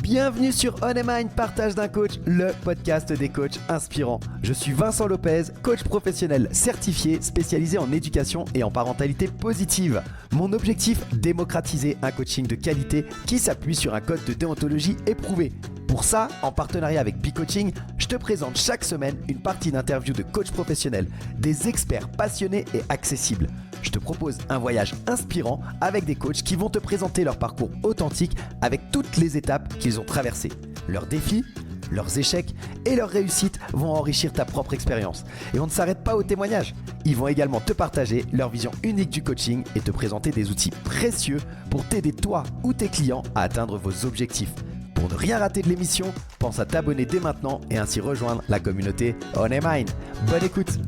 Bienvenue sur On Mind, partage d'un coach, le podcast des coachs inspirants. Je suis Vincent Lopez, coach professionnel certifié, spécialisé en éducation et en parentalité positive. Mon objectif, démocratiser un coaching de qualité qui s'appuie sur un code de déontologie éprouvé. Pour ça, en partenariat avec B-Coaching, je te présente chaque semaine une partie d'interviews de coachs professionnels, des experts passionnés et accessibles. Je te propose un voyage inspirant avec des coachs qui vont te présenter leur parcours authentique avec toutes les étapes qu'ils ont traversées. Leurs défis, leurs échecs et leurs réussites vont enrichir ta propre expérience. Et on ne s'arrête pas aux témoignages. Ils vont également te partager leur vision unique du coaching et te présenter des outils précieux pour t'aider toi ou tes clients à atteindre vos objectifs. Pour ne rien rater de l'émission, pense à t'abonner dès maintenant et ainsi rejoindre la communauté On Mind. Bonne écoute!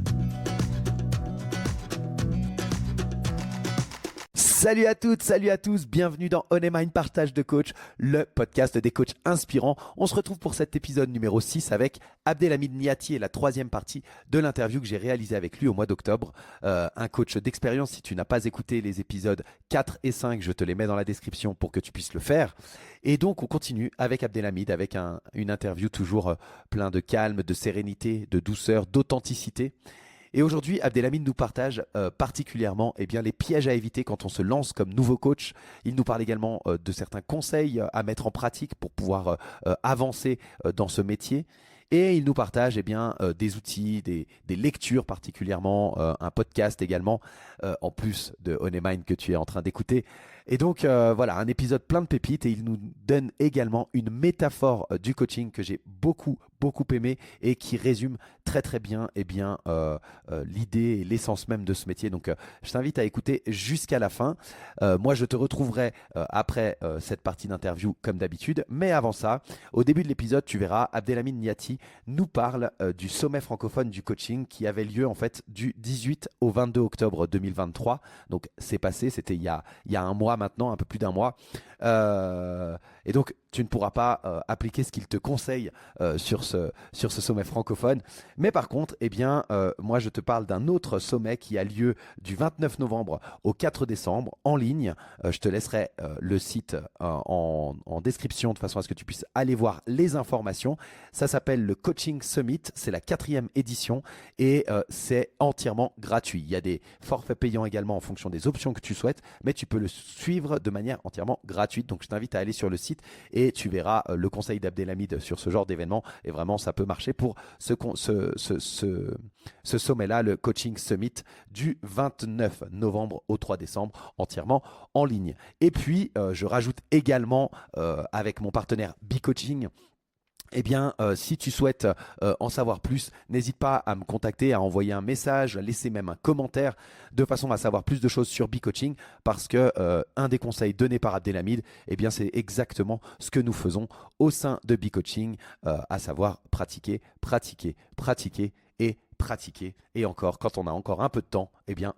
Salut à toutes, salut à tous, bienvenue dans On Mind Partage de Coach, le podcast des coachs inspirants. On se retrouve pour cet épisode numéro 6 avec Abdelhamid Niati et la troisième partie de l'interview que j'ai réalisée avec lui au mois d'octobre. Un coach d'expérience, si tu n'as pas écouté les épisodes 4 et 5, je te les mets dans la description pour que tu puisses le faire. Et donc on continue avec Abdelhamid, avec une interview toujours plein de calme, de sérénité, de douceur, d'authenticité. Et aujourd'hui, Abdelhamid nous partage particulièrement les pièges à éviter quand on se lance comme nouveau coach. Il nous parle également de certains conseils à mettre en pratique pour pouvoir avancer dans ce métier. Et il nous partage des outils, des lectures particulièrement, un podcast également, en plus de On Mind que tu es en train d'écouter. Et donc voilà, un épisode plein de pépites et il nous donne également une métaphore du coaching que j'ai beaucoup aimé et qui résume très très bien l'idée et l'essence même de ce métier. Donc je t'invite à écouter jusqu'à la fin. Moi je te retrouverai après cette partie d'interview comme d'habitude. Mais avant ça, au début de l'épisode, tu verras Abdelhamid Niati nous parle du sommet francophone du coaching qui avait lieu en fait du 18 au 22 octobre 2023. Donc c'est passé, c'était il y a un mois maintenant, un peu plus d'un mois. Et donc tu ne pourras pas appliquer ce qu'il te conseille sur ce sommet francophone. Mais par contre, moi je te parle d'un autre sommet qui a lieu du 29 novembre au 4 décembre en ligne. Je te laisserai le site en description de façon à ce que tu puisses aller voir les informations. Ça s'appelle le Coaching Summit, c'est la 4e édition et c'est entièrement gratuit. Il y a des forfaits payants également en fonction des options que tu souhaites, mais tu peux le suivre de manière entièrement gratuite. Donc je t'invite à aller sur le site et tu verras le conseil d'Abdelhamid sur ce genre d'événement et vraiment ça peut marcher pour ce sommet-là, le Coaching Summit du 29 novembre au 3 décembre entièrement en ligne. Et puis je rajoute également avec mon partenaire B-Coaching, si tu souhaites en savoir plus, n'hésite pas à me contacter, à envoyer un message, à laisser même un commentaire de façon à savoir plus de choses sur B-Coaching parce que un des conseils donnés par Abdelhamid, c'est exactement ce que nous faisons au sein de B-Coaching, à savoir pratiquer et pratiquer et encore, quand on a encore un peu de temps,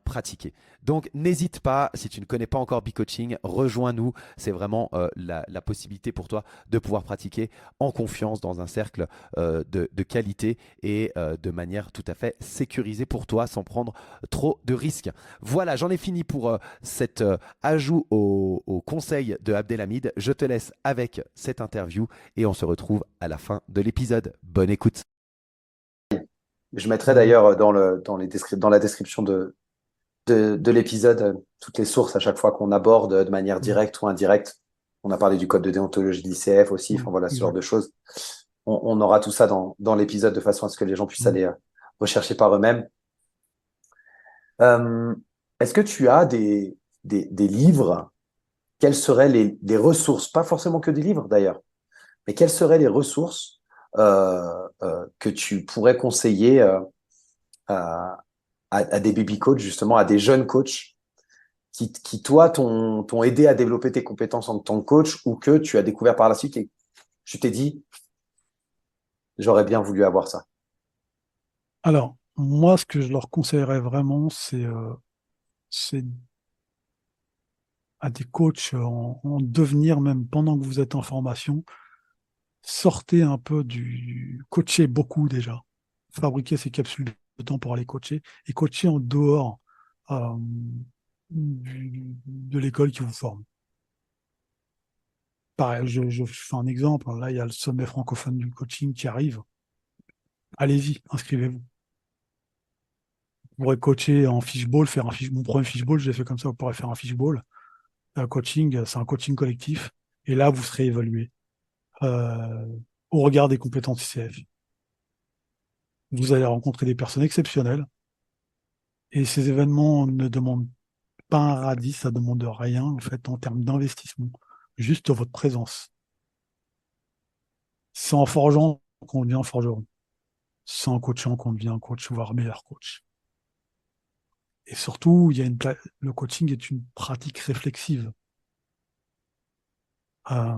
pratiquer. Donc n'hésite pas, si tu ne connais pas encore B-Coaching, rejoins-nous, c'est vraiment la possibilité pour toi de pouvoir pratiquer en confiance dans un cercle de qualité et de manière tout à fait sécurisée pour toi sans prendre trop de risques. Voilà, j'en ai fini pour cet ajout au conseil de Abdelhamid. Je te laisse avec cette interview et on se retrouve à la fin de l'épisode. Bonne écoute. Je mettrai d'ailleurs dans la description de l'épisode toutes les sources à chaque fois qu'on aborde de manière directe ou indirecte. On a parlé du code de déontologie de l'ICF aussi, enfin voilà, ce genre de choses. On aura tout ça dans l'épisode de façon à ce que les gens puissent aller rechercher par eux-mêmes. Est-ce que tu as des livres? Quelles seraient les ressources? Pas forcément que des livres d'ailleurs, mais quelles seraient les ressources que tu pourrais conseiller à des baby coachs, justement, à des jeunes coachs qui toi, t'ont aidé à développer tes compétences en tant que coach ou que tu as découvert par la suite et tu t'es dit, j'aurais bien voulu avoir ça? Alors, moi, ce que je leur conseillerais vraiment, c'est à des coachs en devenir, même pendant que vous êtes en formation, sortez un peu coacher beaucoup déjà. Fabriquer ces capsules de temps pour aller coacher et coacher en dehors de l'école qui vous forme. pareil, je fais un exemple. Là, il y a le sommet francophone du coaching qui arrive. Allez-y, inscrivez-vous. Vous pourrez coacher en fishball, faire mon premier fishball, je l'ai fait comme ça, vous pourrez faire un fishball. Un coaching, c'est un coaching collectif. Et là, vous serez évalué euh, au regard des compétences ICF. Vous allez rencontrer des personnes exceptionnelles. Et ces événements ne demandent pas un radis, ça demande rien, en fait, en termes d'investissement. Juste votre présence. C'est en forgeant qu'on devient forgeron. C'est en coachant qu'on devient coach, voire meilleur coach. Et surtout, le coaching est une pratique réflexive. Euh,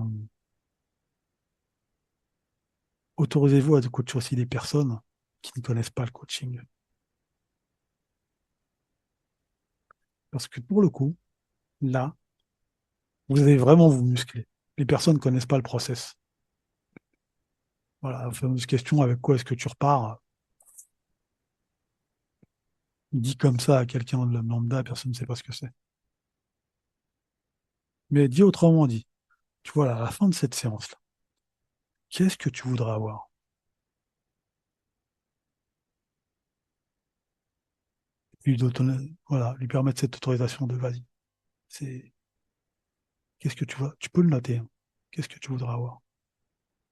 Autorisez-vous à coacher aussi des personnes qui ne connaissent pas le coaching. Parce que pour le coup, là, vous allez vraiment vous muscler. Les personnes ne connaissent pas le process. Voilà, la fameuse question avec quoi est-ce que tu repars? Dit comme ça à quelqu'un de lambda, personne ne sait pas ce que c'est. Mais dit autrement dit, tu vois, à la fin de cette séance-là, qu'est-ce que tu voudrais avoir? Voilà, lui permettre cette autorisation de vas-y. C'est qu'est-ce que tu vois? Tu peux le noter, hein. Qu'est-ce que tu voudrais avoir?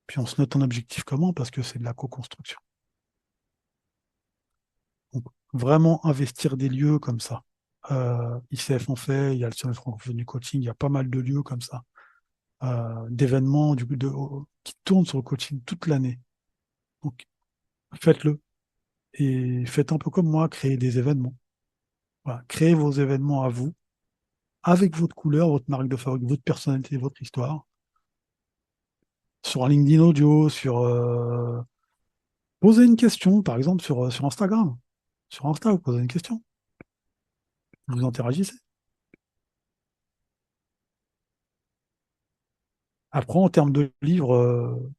Puis on se note un objectif comment? Parce que c'est de la co-construction. Donc, vraiment investir des lieux comme ça. ICF en fait, il y a le Sommet francophone du coaching, il y a pas mal de lieux comme ça, d'événements qui tournent sur le coaching toute l'année. Donc, faites-le. Et faites un peu comme moi, créez des événements. Voilà. Créez vos événements à vous, avec votre couleur, votre marque de fabrique, votre personnalité, votre histoire. Sur un LinkedIn audio, posez une question, par exemple, sur Instagram. Sur Insta, vous posez une question. Vous interagissez. Après, en termes de livres,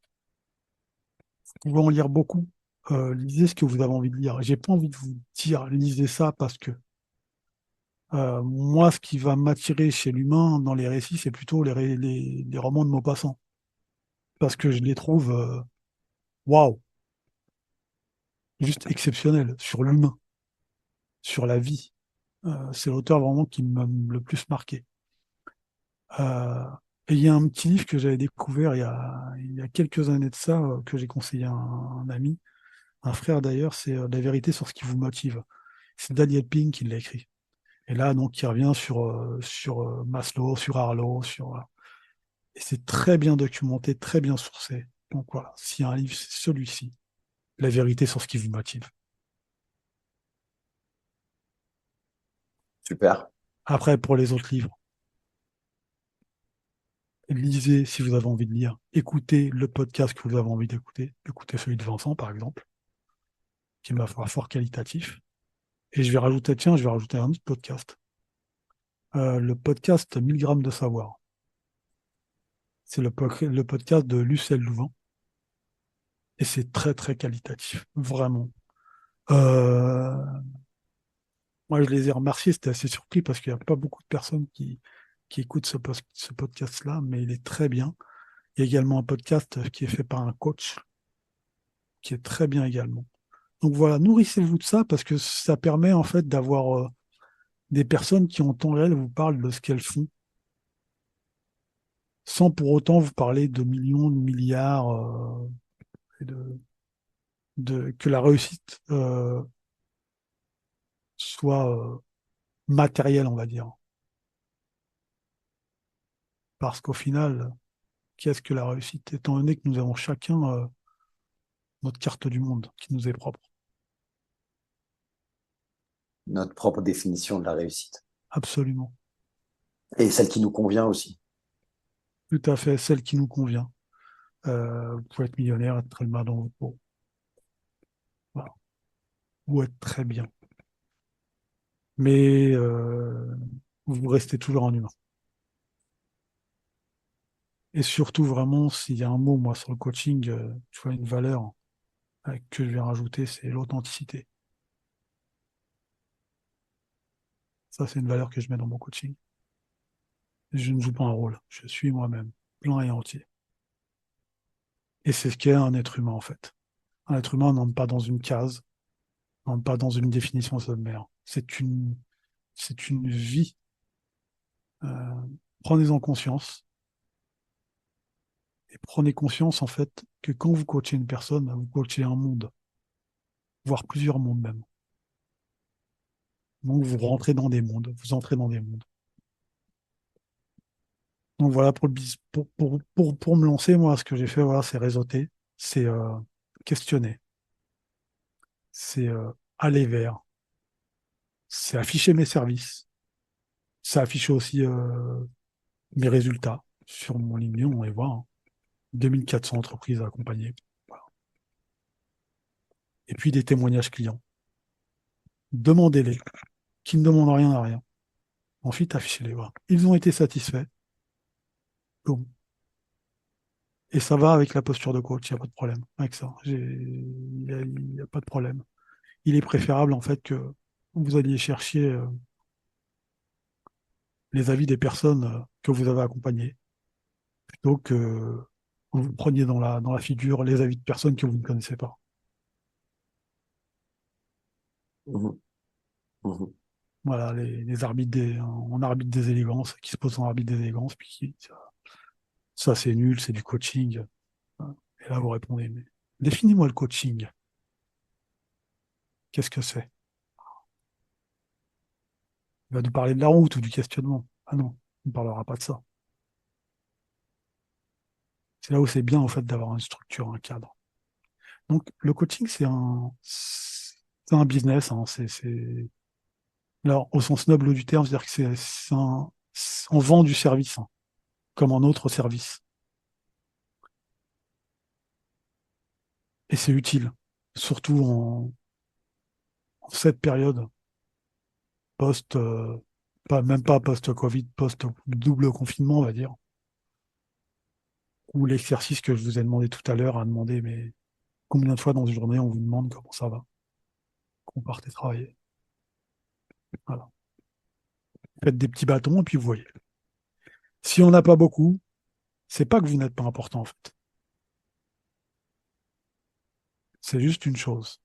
vous pouvez en lire beaucoup. Lisez ce que vous avez envie de lire. J'ai pas envie de vous dire lisez ça parce que moi, ce qui va m'attirer chez l'humain dans les récits, c'est plutôt les romans de Maupassant. Parce que je les trouve waouh, juste exceptionnels sur l'humain, sur la vie. C'est l'auteur vraiment qui m'a le plus marqué. Euh, et il y a un petit livre que j'avais découvert il y a quelques années de ça, que j'ai conseillé à un ami, un frère d'ailleurs, c'est La vérité sur ce qui vous motive. C'est Daniel Pink qui l'a écrit. Et là, donc, il revient sur Maslow, sur Harlow, et c'est très bien documenté, très bien sourcé. Donc voilà, s'il y a un livre, c'est celui-ci. La vérité sur ce qui vous motive. Super. Après, pour les autres livres, lisez si vous avez envie de lire. Écoutez le podcast que vous avez envie d'écouter. Écoutez celui de Vincent, par exemple, qui est ma foi fort qualitatif. Et je vais rajouter un autre podcast. Le podcast 1000 grammes de savoir. C'est le podcast de Lucelle Louvain. Et c'est très, très qualitatif. Vraiment. Euh, Moi, je les ai remerciés. C'était assez surpris parce qu'il n'y a pas beaucoup de personnes qui écoutent ce podcast-là, mais il est très bien. Il y a également un podcast qui est fait par un coach qui est très bien également. Donc voilà, nourrissez-vous de ça parce que ça permet en fait d'avoir des personnes qui en temps réel vous parlent de ce qu'elles font, sans pour autant vous parler de millions, de milliards, et que la réussite soit matérielle, on va dire. Parce qu'au final, qu'est-ce que la réussite? Étant donné que nous avons chacun notre carte du monde qui nous est propre. Notre propre définition de la réussite. Absolument. Et celle qui nous convient aussi. Tout à fait, celle qui nous convient. Vous pouvez être millionnaire, être très mal dans votre peau. Voilà. Ou être très bien. Mais vous restez toujours un humain. Et surtout, vraiment, s'il y a un mot, moi, sur le coaching, tu vois, une valeur que je vais rajouter, c'est l'authenticité. Ça, c'est une valeur que je mets dans mon coaching. Je ne joue pas un rôle, je suis moi-même. plein et entier. Et c'est ce qu'est un être humain, en fait. Un être humain n'entre pas dans une case, n'entre pas dans une définition sommaire. C'est une vie. Euh, Prenez-en conscience. Et prenez conscience, en fait, que quand vous coachez une personne, vous coachez un monde, voire plusieurs mondes même. Donc, vous rentrez dans des mondes, vous entrez dans des mondes. Donc, voilà, pour me lancer, moi, ce que j'ai fait, voilà, c'est réseauter, c'est questionner, c'est aller vers, c'est afficher mes services, c'est afficher aussi mes résultats sur mon LinkedIn, on les voit, hein. 2400 entreprises accompagnées. Voilà. Et puis des témoignages clients. Demandez-les, qui ne demandent rien à rien. Ensuite, affichez-les. Voilà. Ils ont été satisfaits. Boum. Et ça va avec la posture de coach, il n'y a pas de problème avec ça. Il y a pas de problème. Il est préférable en fait que vous alliez chercher les avis des personnes que vous avez accompagnées, plutôt que vous preniez dans la figure les avis de personnes que vous ne connaissez pas. Mhm. Mhm. Voilà, les arbitres en arbitre des élégances, qui se posent en arbitre des élégances, puis ça c'est nul, c'est du coaching. Et là vous répondez, mais définis-moi le coaching. Qu'est-ce que c'est? Il va nous parler de la route ou du questionnement. Ah non, il ne parlera pas de ça. C'est là où c'est bien en fait d'avoir une structure, un cadre. Donc le coaching, c'est un business, hein, alors au sens noble du terme, c'est-à-dire que on vend du service, hein, comme un autre service. Et c'est utile, surtout en cette période post, même pas post-Covid, post-double confinement, on va dire, où l'exercice que je vous ai demandé tout à l'heure a demandé, mais combien de fois dans une journée on vous demande comment ça va, qu'on partez travailler. Voilà. Faites des petits bâtons et puis vous voyez. Si on n'a pas beaucoup, c'est pas que vous n'êtes pas important en fait. C'est juste une chose.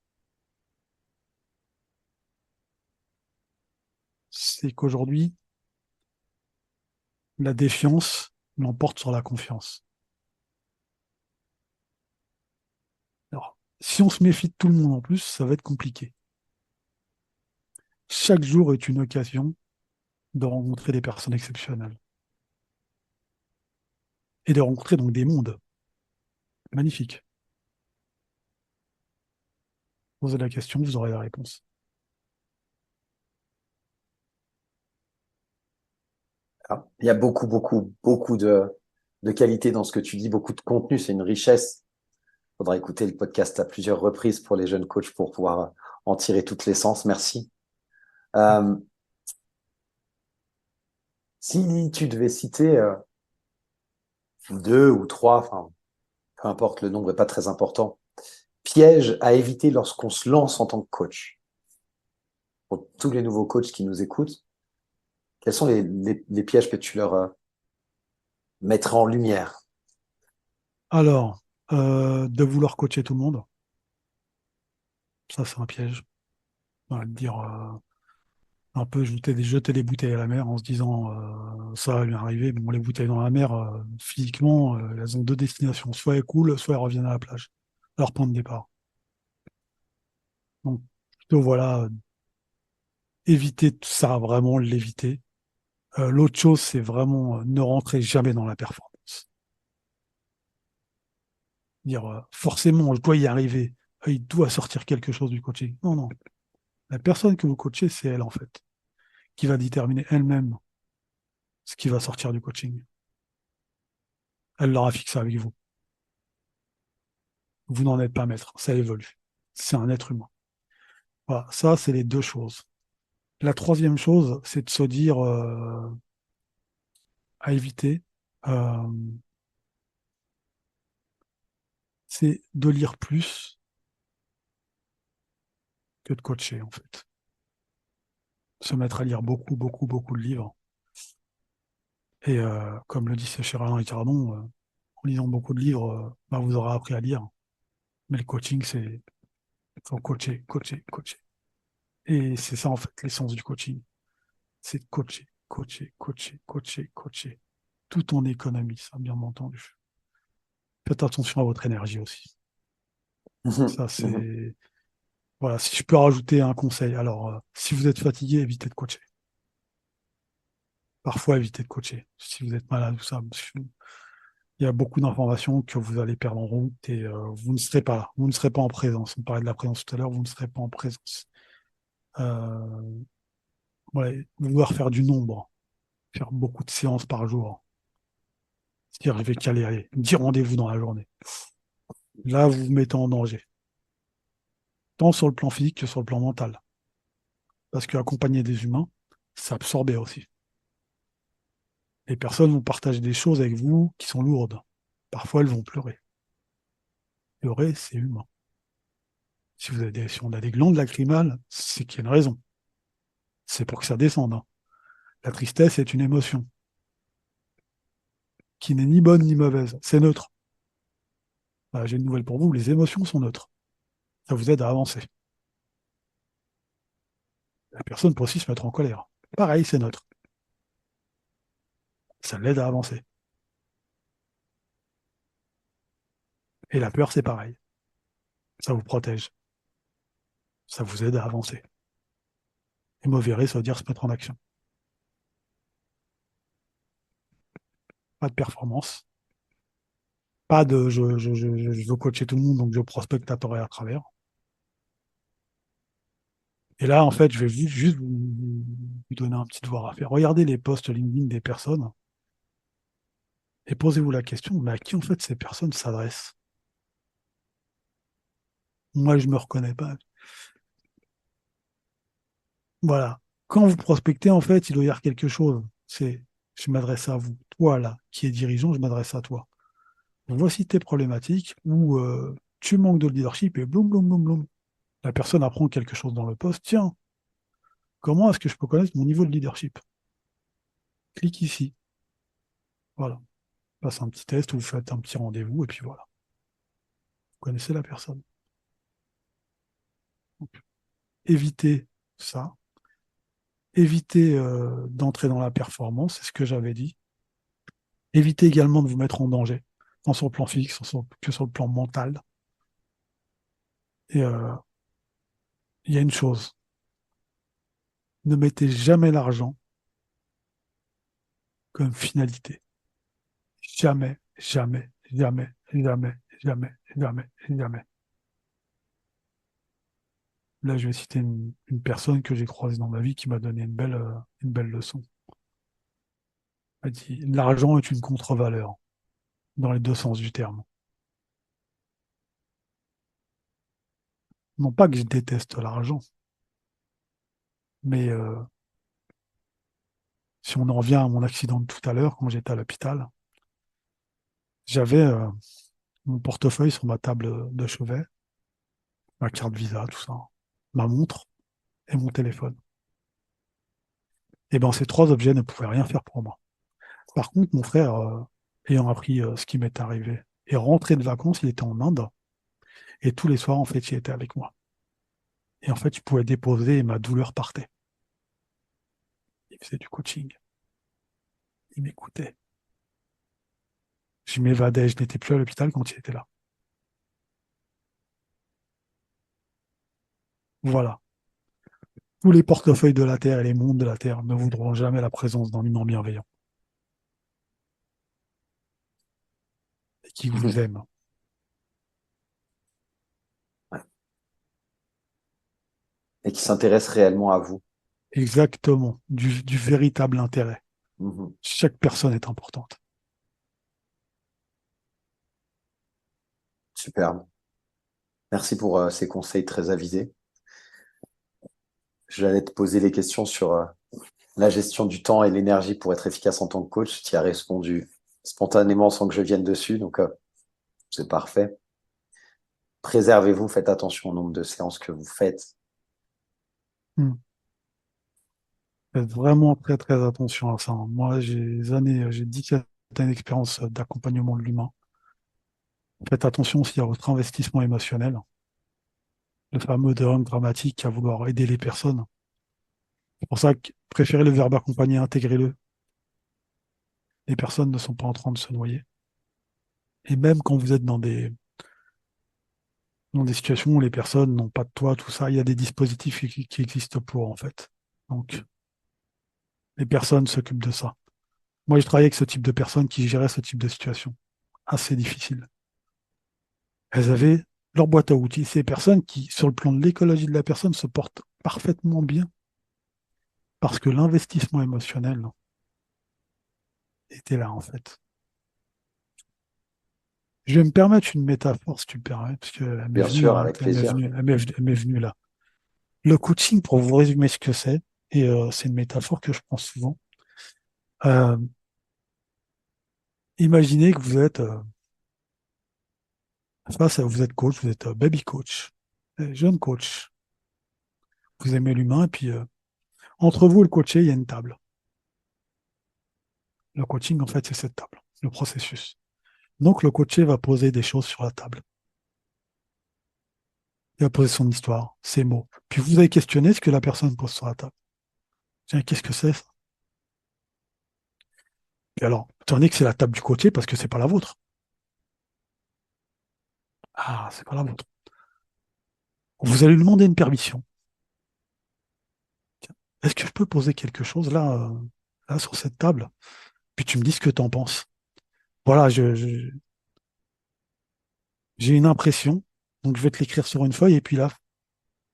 C'est qu'aujourd'hui, la défiance l'emporte sur la confiance. Alors, si on se méfie de tout le monde en plus, ça va être compliqué. Chaque jour est une occasion de rencontrer des personnes exceptionnelles. Et de rencontrer donc des mondes magnifiques. Posez la question, vous aurez la réponse. Ah, il y a beaucoup, beaucoup, beaucoup de qualité dans ce que tu dis, beaucoup de contenu, c'est une richesse. Il faudra écouter le podcast à plusieurs reprises pour les jeunes coachs pour pouvoir en tirer toute l'essence. Merci. Euh, Si tu devais citer deux ou trois, enfin, peu importe, le nombre n'est pas très important, pièges à éviter lorsqu'on se lance en tant que coach, pour tous les nouveaux coachs qui nous écoutent, quels sont les pièges que tu leur mettrais en lumière? Alors, de vouloir coacher tout le monde, ça c'est un piège. Voilà, de dire un peu jeter des bouteilles à la mer en se disant ça va lui arriver. Bon, les bouteilles dans la mer, physiquement, elles ont deux destinations. Soit elles coulent, soit elles reviennent à la plage, à leur point de départ. Donc, plutôt, voilà, éviter tout ça, vraiment l'éviter. L'autre chose, c'est vraiment ne rentrer jamais dans la performance. Dire forcément, je dois y arriver. Il doit sortir quelque chose du coaching. Non, non. La personne que vous coachez, c'est elle, en fait, qui va déterminer elle-même ce qui va sortir du coaching. Elle l'aura fixé avec vous. Vous n'en êtes pas maître, ça évolue. C'est un être humain. Voilà, ça, c'est les deux choses. La troisième chose, c'est de se dire à éviter, euh, c'est de lire plus que de coacher, en fait. Se mettre à lire beaucoup, beaucoup, beaucoup de livres Et comme le dit ce cher Alain Ricardon, en lisant beaucoup de livres, vous aurez appris à lire. Mais le coaching, c'est faut coacher, coacher, coacher. Et c'est ça, en fait, l'essence du coaching. C'est de coacher, coacher, coacher, coacher, coacher. Tout en économie, ça, bien entendu. Faites attention à votre énergie aussi. Ça, c'est... Voilà, si je peux rajouter un conseil. Alors, si vous êtes fatigué, évitez de coacher. Parfois, évitez de coacher. Si vous êtes malade, tout ça, parce que il y a beaucoup d'informations que vous allez perdre en route et vous ne serez pas là. Vous ne serez pas en présence. On parlait de la présence tout à l'heure, vous ne serez pas en présence. Euh, ouais, vouloir faire du nombre, faire beaucoup de séances par jour. C'est-à-dire, je vais caler, allez, 10 rendez-vous dans la journée. Là, vous vous mettez en danger. Tant sur le plan physique que sur le plan mental. Parce qu'accompagner des humains, c'est absorber aussi. Les personnes vont partager des choses avec vous qui sont lourdes. Parfois, elles vont pleurer. Pleurer, c'est humain. Si on a des glandes lacrymales, c'est qu'il y a une raison. C'est pour que ça descende, hein. La tristesse est une émotion qui n'est ni bonne ni mauvaise. C'est neutre. J'ai une nouvelle pour vous, les émotions sont neutres. Ça vous aide à avancer. La personne peut aussi se mettre en colère. Pareil, c'est neutre. Ça l'aide à avancer. Et la peur, c'est pareil. Ça vous protège. Ça vous aide à avancer. Et mauvais, ça veut dire se mettre en action. Pas de performance. Pas de je veux coacher tout le monde, donc je prospecte à tort et à travers. Et là, en fait, je vais juste vous donner un petit devoir à faire. Regardez les posts LinkedIn des personnes et posez-vous la question, mais à qui en fait ces personnes s'adressent? Moi, je me reconnais pas. Voilà. Quand vous prospectez, en fait, il doit y avoir quelque chose. C'est, je m'adresse à vous. Toi, là, qui est dirigeant, je m'adresse à toi. Voici tes problématiques où tu manques de leadership et bloum, bloum, bloum, bloum. La personne apprend quelque chose dans le poste. Tiens, comment est-ce que je peux connaître mon niveau de leadership? Clique ici. Voilà. Passe un petit test ou vous faites un petit rendez-vous et puis voilà. Vous connaissez la personne. Donc, évitez ça. Évitez d'entrer dans la performance, c'est ce que j'avais dit. Évitez également de vous mettre en danger, tant sur le plan physique que sur le plan mental. Et il y a une chose, ne mettez jamais l'argent comme finalité. Jamais, jamais, jamais, jamais, jamais, jamais, jamais. Là, je vais citer une personne que j'ai croisée dans ma vie qui m'a donné une belle leçon. Elle dit, l'argent est une contre-valeur, dans les deux sens du terme. Non pas que je déteste l'argent, mais si on en revient à mon accident de tout à l'heure, quand j'étais à l'hôpital, j'avais mon portefeuille sur ma table de chevet, ma carte Visa, tout ça, ma montre et mon téléphone. Et ben ces trois objets ne pouvaient rien faire pour moi. Par contre, mon frère, ayant appris ce qui m'est arrivé, est rentré de vacances, il était en Inde, et tous les soirs, en fait, il était avec moi. Et en fait, il pouvait déposer et ma douleur partait. Il faisait du coaching. Il m'écoutait. Je m'évadais, je n'étais plus à l'hôpital quand il était là. Voilà. Tous les portefeuilles de la Terre et les mondes de la Terre ne voudront jamais la présence d'un humain bienveillant et qui vous aime. Ouais. Et qui s'intéresse réellement à vous. Exactement, du véritable intérêt. Mhm. Chaque personne est importante. Superbe. Merci pour ces conseils très avisés. J'allais te poser les questions sur la gestion du temps et l'énergie pour être efficace en tant que coach. Tu y as répondu spontanément sans que je vienne dessus, donc c'est parfait. Préservez-vous, faites attention au nombre de séances que vous faites. Hmm. Faites vraiment très très attention à ça, hein. Moi, j'ai 10 années d'expérience d'accompagnement de l'humain. Faites attention aussi à votre investissement émotionnel, le fameux drame dramatique à vouloir aider les personnes. C'est pour ça que préférez le verbe accompagner, intégrez-le. Les personnes ne sont pas en train de se noyer. Et même quand vous êtes dans des situations où les personnes n'ont pas de toit, tout ça, il y a des dispositifs qui existent pour, en fait. Donc, les personnes s'occupent de ça. Moi, je travaillais avec ce type de personnes qui géraient ce type de situation. Assez difficile. Elles avaient leur boîte à outils. Ces personnes qui, sur le plan de l'écologie de la personne, se portent parfaitement bien parce que l'investissement émotionnel était là, en fait. Je vais me permettre une métaphore, si tu le permets, parce qu'elle m'est Bien venue, sûr, hein, avec plaisir. elle m'est venue là. Le coaching, pour vous résumer ce que c'est, et c'est une métaphore que je prends souvent. euh, Imaginez que vous êtes vous êtes coach, vous êtes baby coach, jeune coach. Vous aimez l'humain, et puis entre vous et le coaché, il y a une table. Le coaching, en fait, c'est cette table, le processus. Donc, le coaché va poser des choses sur la table. Il va poser son histoire, ses mots. Puis vous allez questionner ce que la personne pose sur la table. Tiens, qu'est-ce que c'est ça? Et alors, étant donné que c'est la table du coaché parce que c'est pas la vôtre. Ah, c'est pas la vôtre. Vous allez lui demander une permission. Tiens, est-ce que je peux poser quelque chose là, là sur cette table? Puis tu me dis ce que tu en penses. Voilà, j'ai une impression, donc je vais te l'écrire sur une feuille et puis là,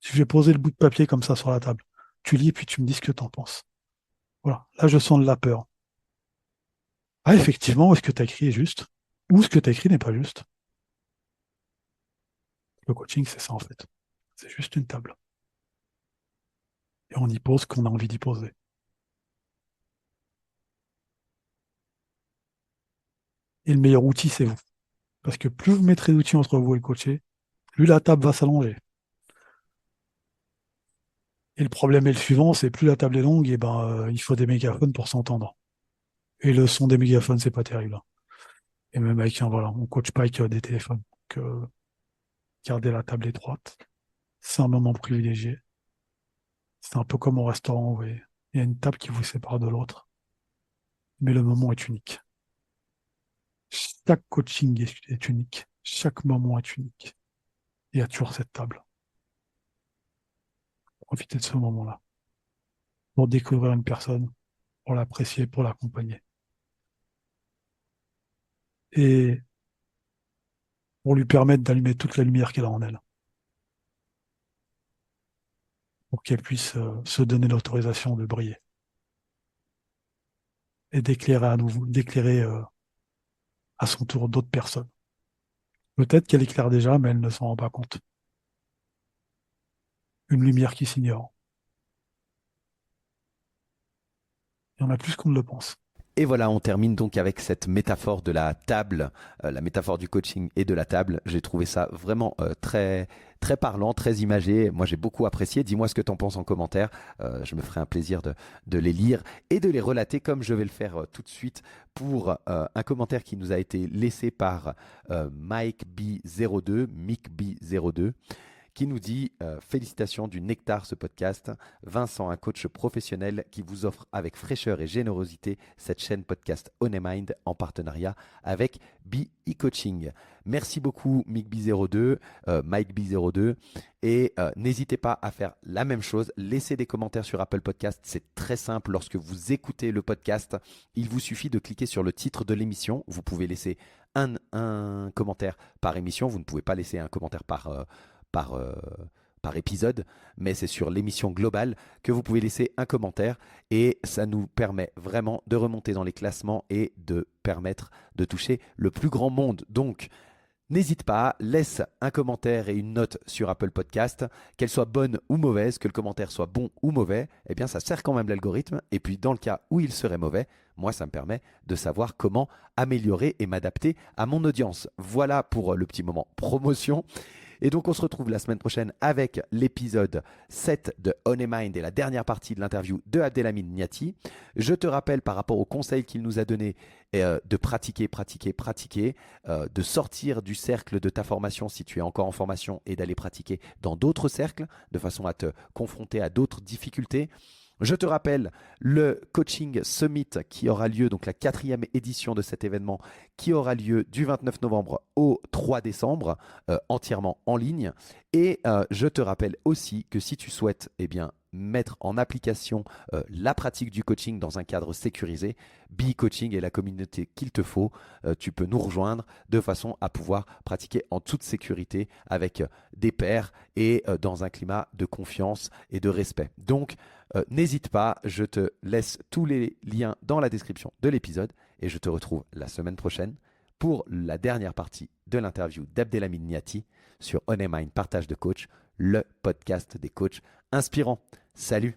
je vais poser le bout de papier comme ça sur la table. Tu lis et puis tu me dis ce que tu en penses. Voilà, là je sens de la peur. Ah, effectivement, est-ce que tu as écrit est juste? Ou ce que tu as écrit n'est pas juste? Le coaching, c'est ça en fait. C'est juste une table. Et on y pose ce qu'on a envie d'y poser. Et le meilleur outil, c'est vous. Parce que plus vous mettrez d'outils entre vous et le coaché, plus la table va s'allonger. Et le problème est le suivant, c'est plus la table est longue, et ben il faut des mégaphones pour s'entendre. Et le son des mégaphones, c'est pas terrible, hein. Et même avec voilà, on coach pas avec des téléphones. Donc, garder la table étroite, c'est un moment privilégié. C'est un peu comme au restaurant, vous voyez. Il y a une table qui vous sépare de l'autre, mais le moment est unique. Chaque coaching est unique. Chaque moment est unique. Il y a toujours cette table. Profitez de ce moment-là pour découvrir une personne, pour l'apprécier, pour l'accompagner. Et pour lui permettre d'allumer toute la lumière qu'elle a en elle, pour qu'elle puisse se donner l'autorisation de briller et d'éclairer à nouveau, d'éclairer à son tour d'autres personnes. Peut-être qu'elle éclaire déjà, mais elle ne s'en rend pas compte. Une lumière qui s'ignore. Il y en a plus qu'on ne le pense. Et voilà, on termine donc avec cette métaphore de la table, la métaphore du coaching et de la table. J'ai trouvé ça vraiment très, très parlant, très imagé. Moi, j'ai beaucoup apprécié. Dis-moi ce que tu en penses en commentaire. Je me ferai un plaisir de les lire et de les relater comme je vais le faire tout de suite pour un commentaire qui nous a été laissé par MikeB02, qui nous dit félicitations du Nectar ce podcast. Vincent, un coach professionnel qui vous offre avec fraîcheur et générosité cette chaîne podcast On Mind en partenariat avec Be E-Coaching. Merci beaucoup MikeB02, MikeB02 et n'hésitez pas à faire la même chose. Laissez des commentaires sur Apple Podcast, c'est très simple. Lorsque vous écoutez le podcast, il vous suffit de cliquer sur le titre de l'émission. Vous pouvez laisser un commentaire par émission. Vous ne pouvez pas laisser un commentaire par, euh, par épisode, mais c'est sur l'émission globale que vous pouvez laisser un commentaire et ça nous permet vraiment de remonter dans les classements et de permettre de toucher le plus grand monde. Donc, n'hésite pas, laisse un commentaire et une note sur Apple Podcast, qu'elle soit bonne ou mauvaise, que le commentaire soit bon ou mauvais, eh bien ça sert quand même l'algorithme. Et puis dans le cas où il serait mauvais, moi ça me permet de savoir comment améliorer et m'adapter à mon audience. Voilà pour le petit moment promotion. Et donc, on se retrouve la semaine prochaine avec l'épisode 7 de On Est Mind et la dernière partie de l'interview de Abdelhamid Niati. Je te rappelle par rapport aux conseils qu'il nous a donnés de pratiquer, de sortir du cercle de ta formation si tu es encore en formation et d'aller pratiquer dans d'autres cercles de façon à te confronter à d'autres difficultés. Je te rappelle le Coaching Summit qui aura lieu, donc la 4e édition de cet événement qui aura lieu du 29 novembre au 3 décembre, entièrement en ligne. Et je te rappelle aussi que si tu souhaites mettre en application la pratique du coaching dans un cadre sécurisé, Be Coaching est la communauté qu'il te faut. Tu peux nous rejoindre de façon à pouvoir pratiquer en toute sécurité avec des pairs et dans un climat de confiance et de respect. Donc, n'hésite pas, je te laisse tous les liens dans la description de l'épisode et je te retrouve la semaine prochaine pour la dernière partie de l'interview d'Abdelhamid Niati sur On Est Mind Partage de Coach, le podcast des coachs inspirants. Salut!